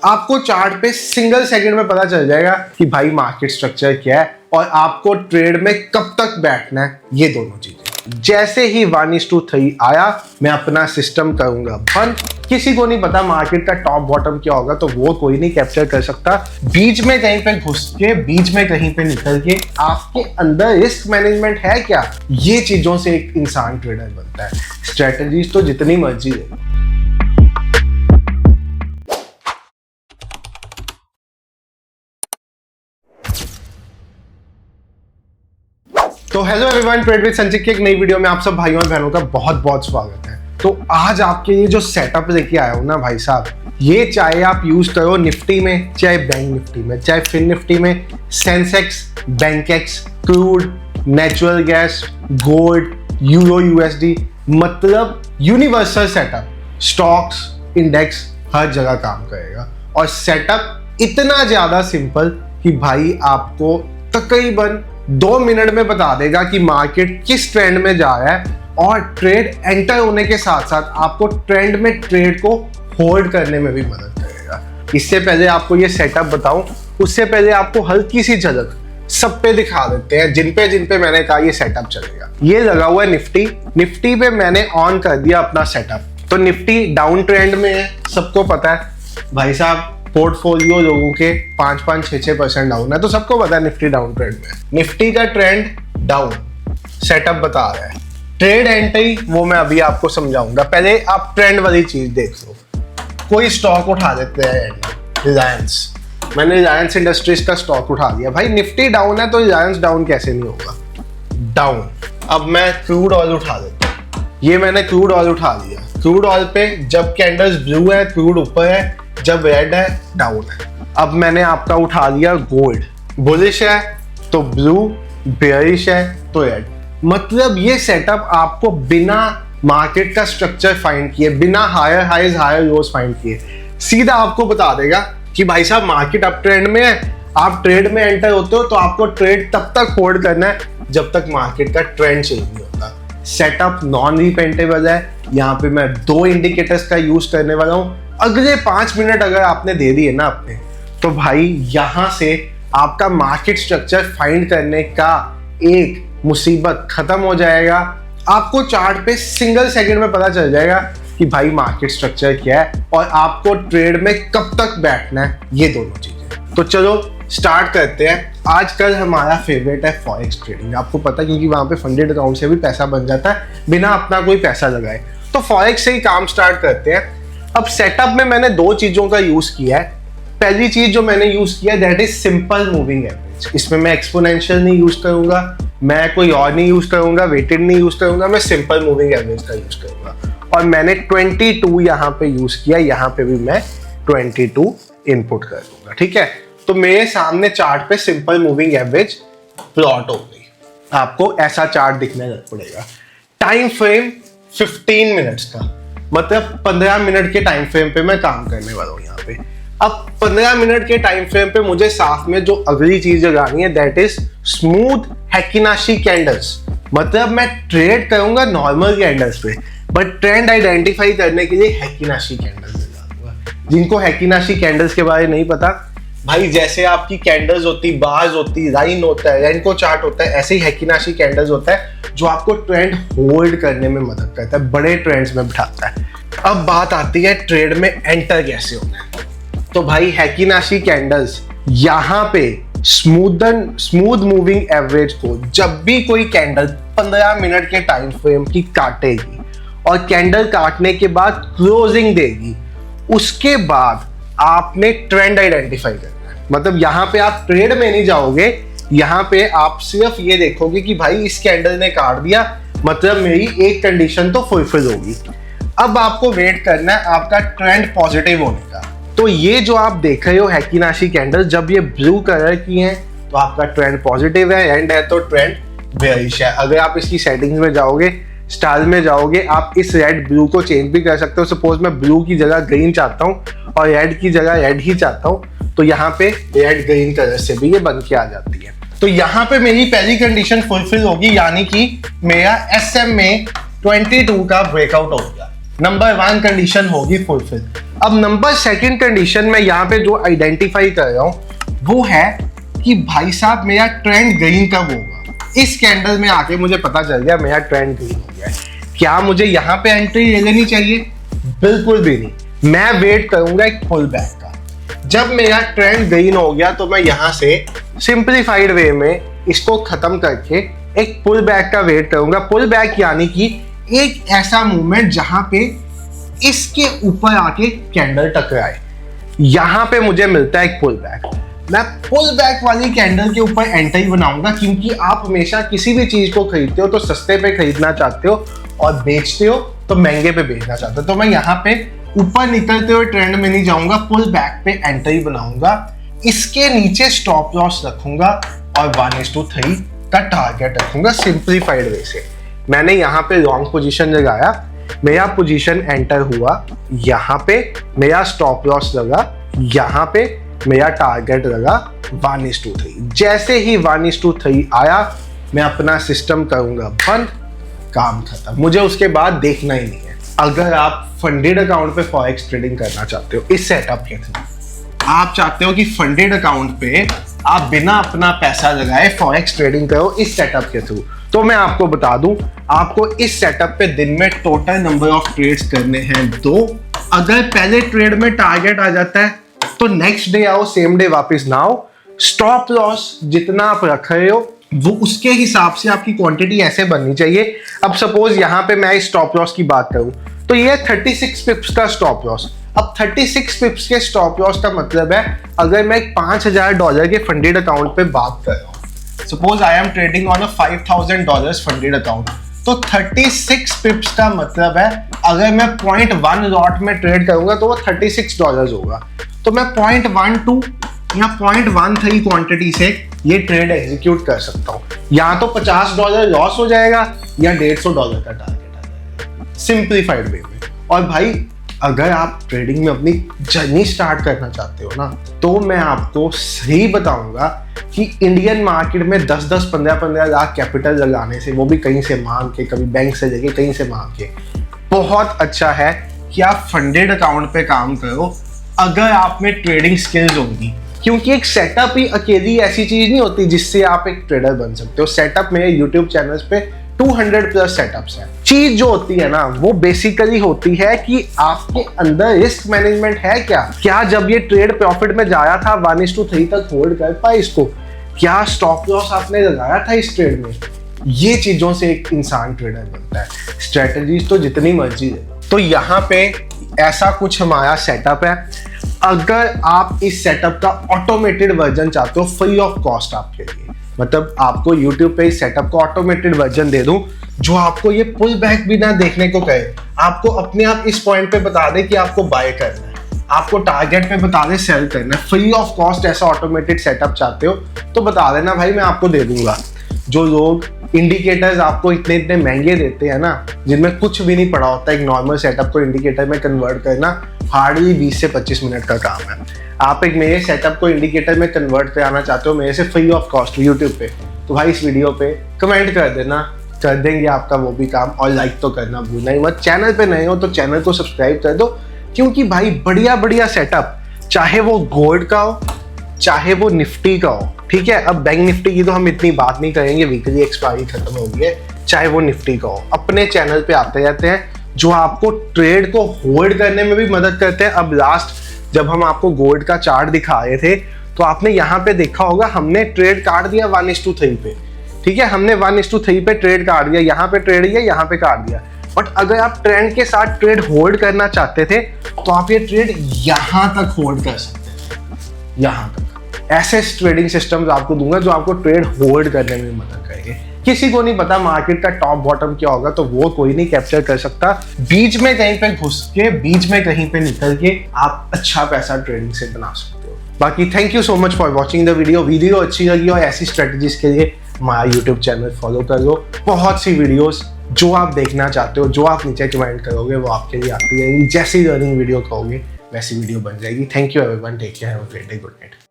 आपको चार्ट पे single second में पता चल जाएगा कि भाई मार्केट स्ट्रक्चर क्या है और आपको ट्रेड में कब तक बैठना है। ये दोनों चीजें जैसे ही 1:3 आया, मैं अपना सिस्टम करूंगा बंद। किसी को नहीं पता मार्केट का टॉप बॉटम क्या होगा, तो वो कोई नहीं कैप्चर कर सकता। बीच में कहीं पे घुस के, बीच में कहीं पे निकल के आपके अंदर रिस्क मैनेजमेंट है क्या, ये चीजों से एक इंसान ट्रेडर बनता है। स्ट्रेटजीज तो जितनी मर्जी है। तो हेलो एवरीवन, ट्रेड विद संचित की एक नई वीडियो में आप सब भाइयों और बहनों का बहुत बहुत स्वागत है। तो आज आपके लिए जो सेटअप लेके आया हूं ना भाई साहब, ये चाहे आप यूज करो निफ्टी में, चाहे बैंक निफ्टी में, चाहे फिन निफ्टी में, Sensex, Bankex, crude, natural gas, gold, euro, USD, मतलब यूनिवर्सल सेटअप। स्टॉक्स, इंडेक्स हर जगह काम करेगा और सेटअप इतना ज्यादा सिंपल कि भाई आपको तकरीबन 2 मिनट में बता देगा कि मार्केट किस ट्रेंड में जा रहा है और ट्रेड एंटर होने के साथ साथ आपको ट्रेंड में ट्रेड को होल्ड करने में भी मदद करेगा। इससे पहले आपको ये सेटअप बताऊं, उससे पहले आपको हल्की सी झलक सब पे दिखा देते हैं जिन पे मैंने कहा ये सेटअप चलेगा। ये लगा हुआ है निफ्टी पे मैंने ऑन कर दिया अपना सेटअप। तो निफ्टी डाउन ट्रेंड में है, सबको पता है भाई साहब। पोर्टफोलियो लोगों के 5-5, 6-6% डाउन है, तो सबको पता है निफ्टी डाउन ट्रेंड में। निफ्टी का ट्रेंड डाउन, सेटअप बता रहा है। ट्रेड एंट्री वो मैं अभी आपको समझाऊंगा, पहले आप ट्रेंड वाली चीज देख लो। कोई स्टॉक उठा देते हैं, रिलायंस। मैंने रिलायंस इंडस्ट्रीज का स्टॉक उठा दिया। भाई निफ्टी डाउन है तो रिलायंस डाउन कैसे नहीं होगा, डाउन। अब मैं क्रूड ऑयल उठा देता हूं, ये मैंने क्रूड ऑयल उठा लिया। क्रूड ऑयल पे जब कैंडल्स ब्लू है क्रूड ऊपर है, जब रेड है डाउन है। अब मैंने आपका उठा लिया गोल्ड, बुलिश है तो ब्लू, बेयरिश है तो रेड। मतलब ये सेटअप आपको बिना मार्केट का स्ट्रक्चर फाइंड किए, बिना higher highs higher lows find किए, सीधा आपको बता देगा कि भाई साहब मार्केट अप ट्रेंड में है। आप ट्रेड में एंटर होते हो तो आपको ट्रेड तब तक होल्ड करना है जब तक मार्केट का ट्रेंड चेंज नहीं होता। सेटअप नॉन रिपेंटेबल है। यहाँ पे मैं 2 इंडिकेटर्स का यूज करने वाला हूँ। अगले 5 मिनट अगर आपने दे दिए ना अपने, तो भाई यहां से आपका मार्केट स्ट्रक्चर फाइंड करने का एक मुसीबत खत्म हो जाएगा। आपको चार्ट पे सिंगल सेकंड में पता चल जाएगा कि भाई मार्केट स्ट्रक्चर क्या है और आपको ट्रेड में कब तक बैठना है, ये दोनों चीजें। तो चलो स्टार्ट करते हैं। आजकल हमारा फेवरेट है फॉरेक्स ट्रेडिंग। आपको पता है क्योंकि वहां पे फंडेड अकाउंट से भी पैसा बन जाता है बिना अपना कोई पैसा लगाए। तो फॉरेक्स से ही काम स्टार्ट करते हैं। अब सेटअप में मैंने 2 चीजों का यूज किया है। पहली चीज जो मैंने यूज किया that is simple moving average. इसमें मैं एक्सपोनेंशियल नहीं यूज करूंगा, मैं कोई और नहीं यूज करूंगा, वेटेड नहीं यूज करूंगा, मैं सिंपल मूविंग एवरेज का यूज करूंगा। और मैंने 22 यहाँ पे यूज किया, यहाँ पे भी मैं 22 इनपुट कर दूंगा। ठीक है, तो मेरे सामने चार्ट पे सिंपल मूविंग एवरेज प्लॉट हो गई। आपको ऐसा चार्ट दिखने लग पड़ेगा। टाइम फ्रेम 15 मिनट्स का, मतलब 15 मिनट के टाइम फ्रेम पे मैं काम करने वाला हूँ यहाँ पे। अब 15 मिनट के टाइम फ्रेम पे मुझे साथ में जो अगली चीज लगानी है दैट इज स्मूथ हेकिनाशी कैंडल्स। मतलब मैं ट्रेड करूंगा नॉर्मल कैंडल्स पे, बट ट्रेंड आइडेंटिफाई करने के लिए हेकिनाशी कैंडल्स लगा दूंगा। जिनको हेकिनाशी कैंडल्स के बारे में नहीं पता, भाई जैसे आपकी कैंडल्स होती, बार्स होती, लाइन होता है, रेनको चार्ट होता है, ऐसे ही हेकिनाशी कैंडल्स होता है जो आपको ट्रेंड होल्ड करने में मदद करता है, बड़े ट्रेंड्स में बिठाता है। अब बात आती है ट्रेड में एंटर कैसे होना है। तो भाई हेकिनाशी कैंडल्स यहाँ पे स्मूथ मूविंग एवरेज को जब भी कोई कैंडल 15 मिनट के टाइम फ्रेम की काटेगी और कैंडल काटने के बाद क्लोजिंग देगी, उसके बाद आपने ट्रेंड आइडेंटिफाई करना है। मतलब यहाँ पे आप ट्रेड में नहीं जाओगे, यहाँ पे आप सिर्फ ये देखोगे कि भाई इस कैंडल ने काट दिया, मतलब मेरी एक कंडीशन तो फुलफिल होगी। अब आपको वेट करना है आपका ट्रेंड पॉजिटिव होने का। तो ये जो आप देख रहे हो हेकिनाशी कैंडल, जब ये ब्लू कलर की हैं तो आपका ट्रेंड पॉजिटिव है, एंड है तो ट्रेंड बेयरिश है। अगर आप इसकी सेटिंग्स में जाओगे, स्टाइल में जाओगे, आप इस रेड ब्लू को चेंज भी कर सकते हो। सपोज मैं ब्लू की जगह ग्रीन चाहता हूँ और रेड की जगह रेड ही चाहता हूँ, तो यहाँ पे रेड ग्रीन कलर से भी ये बन के आ जाती है। तो यहाँ पे मेरी पहली कंडीशन फुलफिल होगी, यानी कि मेरा SMA 22 का ब्रेकआउट हो गया। नंबर 1 कंडीशन होगी फुलफिल। अब नंबर 2 कंडीशन में यहाँ पे जो आइडेंटिफाई कर रहा हूँ वो है कि भाई साहब मेरा ट्रेंड ग्रीन कब होगा। इस कैंडल में आके मुझे पता चल गया मेरा ट्रेंड ग्रीन हो गया है। क्या मुझे यहाँ पे एंट्री ले लेनी चाहिए? बिल्कुल भी नहीं, मैं वेट करूंगा एक पुल बैक का। जब मेरा ट्रेंड ग्रीन हो गया तो मैं यहाँ से सिंप्लीफाइड वे में इसको खत्म करके एक पुल बैक का वेट करूंगा। पुल बैक यानी कि एक ऐसा मूवमेंट जहां पे इसके ऊपर आके कैंडल टकराए, यहां पे मुझे मिलता है एक पुल बैक। मैं पुल बैक वाली कैंडल के ऊपर एंट्री बनाऊंगा, क्योंकि आप हमेशा किसी भी चीज को खरीदते हो तो सस्ते पे खरीदना चाहते हो और बेचते हो तो महंगे पे बेचना चाहते हो। तो मैं यहाँ पे ऊपर निकलते हुए ट्रेंड में नहीं जाऊंगा, पुल बैक पे एंट्री बनाऊंगा, इसके नीचे स्टॉप लॉस रखूंगा और 1:3 का टारगेट रखूंगा सिंप्लीफाइड वे से। मैंने यहाँ पे लॉन्ग पोजीशन लगाया, मेरा पोजीशन एंटर हुआ, यहाँ पे मेरा स्टॉप लॉस लगा, यहाँ पे मेरा टारगेट लगा 1:3। जैसे ही 1:3 आया मैं अपना सिस्टम करूंगा बंद, काम खत्म। मुझे उसके बाद देखना ही नहीं है। अगर आप फंडेड अकाउंट पे फॉरेक्स ट्रेडिंग करना चाहते हो इस सेटअप के थ्रू, आप चाहते हो कि फंडेड अकाउंट पे आप बिना अपना पैसा लगाए फॉरेक्स ट्रेडिंग करो इस सेटअप के थ्रू, तो मैं आपको बता दूं आपको इस सेटअप पे दिन में टोटल नंबर ऑफ ट्रेड्स करने हैं 2। अगर पहले ट्रेड में टारगेट आ जाता है तो नेक्स्ट डे आओ, सेम डे वापस ना आओ। स्टॉप लॉस जितना आप रख रहे हो वो उसके हिसाब से आपकी क्वांटिटी ऐसे बननी चाहिए। अब सपोज यहाँ पे मैं स्टॉप लॉस की बात करूं तो ये 36 पिप्स का स्टॉप लॉस। अब 36 पिप्स के स्टॉप लॉस का मतलब है अगर मैं $5,000 के फंडेड अकाउंट पे बात कर रहा हूँ, suppose I am trading on a $5,000 funded account, तो 36 पिप्स का मतलब है अगर मैं 0.1 लॉट में ट्रेड करूंगा तो वो $36 होगा। तो मैं 0.12 या 0.13 क्वांटिटी से ये ट्रेड एग्जीक्यूट कर सकता हूँ। या तो $50 लॉस हो जाएगा या $150 का टारगेट आ जाएगा सिंप्लीफाइड वे में। और भाई अगर आप ट्रेडिंग में अपनी जर्नी स्टार्ट करना चाहते हो ना, तो मैं आपको सही बताऊंगा कि इंडियन मार्केट में 10-10, 15-15 लाख कैपिटल लगाने से, वो भी कहीं से मांग के, कभी बैंक से लेके कहीं से मांग के, बहुत अच्छा है कि आप फंडेड अकाउंट पे काम करो अगर आप में ट्रेडिंग स्किल्स होंगी। क्योंकि एक सेटअप ही अकेली ऐसी चीज नहीं होती जिससे आप एक ट्रेडर बन सकते हो। सेटअप मेरे यूट्यूब चैनल्स पे 200+ सेटअप्स हैं। चीज जो होती है ना वो बेसिकली होती है कि आपके अंदर रिस्क मैनेजमेंट है क्या जब ये ट्रेड प्रॉफिट में जाया था 1:3 तक होल्ड कर पाए इसको, क्या स्टॉप लॉस आपने लगाया था इस ट्रेड में। ये चीजों से एक इंसान ट्रेडर बनता है। स्ट्रेटजीज तो जितनी मर्जी है। तो यहाँ पे ऐसा कुछ हमारा सेटअप है। अगर आप इस सेटअप का ऑटोमेटेड वर्जन चाहते हो फ्री ऑफ कॉस्ट आपके लिए, मतलब आपको YouTube पे इस सेटअप का ऑटोमेटेड वर्जन दे दूं जो आपको ये पुल बैक भी ना देखने को कहे, आपको अपने आप इस पॉइंट पे बता दे कि आपको बाय करना है, आपको टारगेट पे बता दे सेल करना है, फ्री ऑफ कॉस्ट ऐसा ऑटोमेटेड सेटअप चाहते हो तो बता देना भाई, मैं आपको दे दूंगा। जो लोग इंडिकेटर्स आपको इतने महंगे देते हैं ना, जिनमें कुछ भी नहीं पड़ा होता, एक नॉर्मल सेटअप को इंडिकेटर में कन्वर्ट करना हार्डली 20 से 25 मिनट का काम है। आप एक मेरे सेटअप को इंडिकेटर में कन्वर्ट कराना चाहते हो मेरे से फ्री ऑफ कॉस्ट यूट्यूब पे, तो भाई इस वीडियो पे कमेंट कर देना, कर देंगे आपका वो भी काम। और लाइक तो करना भूलना ही मत। चैनल पे नए हो तो चैनल को सब्सक्राइब कर दो, क्योंकि भाई बढ़िया सेटअप, चाहे वो गोल्ड का हो चाहे वो निफ्टी का हो, ठीक है। अब बैंक निफ्टी की तो हम इतनी बात नहीं करेंगे, वीकली एक्सपायरी खत्म हो गई है। चाहे वो निफ्टी का हो, अपने चैनल पे आते रहते हैं जो आपको ट्रेड को होल्ड करने में भी मदद करते हैं। अब लास्ट जब हम आपको गोल्ड का चार्ट दिखा रहे थे तो आपने यहाँ पे देखा होगा हमने ट्रेड काट दिया 1:3 पे, ठीक है। हमने 1:3 पे ट्रेड काट दिया, यहाँ पे ट्रेड दिया, यहाँ पे काट दिया। बट अगर आप ट्रेंड के साथ ट्रेड होल्ड करना चाहते थे तो आप ये ट्रेड यहाँ तक होल्ड कर सकते थे, यहाँ तक। ऐसे ट्रेडिंग सिस्टम्स आपको दूंगा जो आपको ट्रेड होल्ड करने में मदद करेंगे। किसी को नहीं पता मार्केट का टॉप बॉटम क्या होगा, तो वो कोई नहीं कैप्चर कर सकता। बीच में कहीं पे घुस के, बीच में कहीं पे निकल के आप अच्छा पैसा ट्रेडिंग से बना सकते हो। बाकी thank you so much for watching the video अच्छी लगी और ऐसी स्ट्रेटजीज के लिए हमारा यूट्यूब चैनल फॉलो कर लो। बहुत सी वीडियोस जो आप देखना चाहते हो, जो आप नीचे कमेंट करोगे वो आपके लिए आती रहेंगी। जैसी लर्निंग वीडियो कहोगे वैसी वीडियो बन जाएगी। Thank you everyone, take care, have a great day, good night.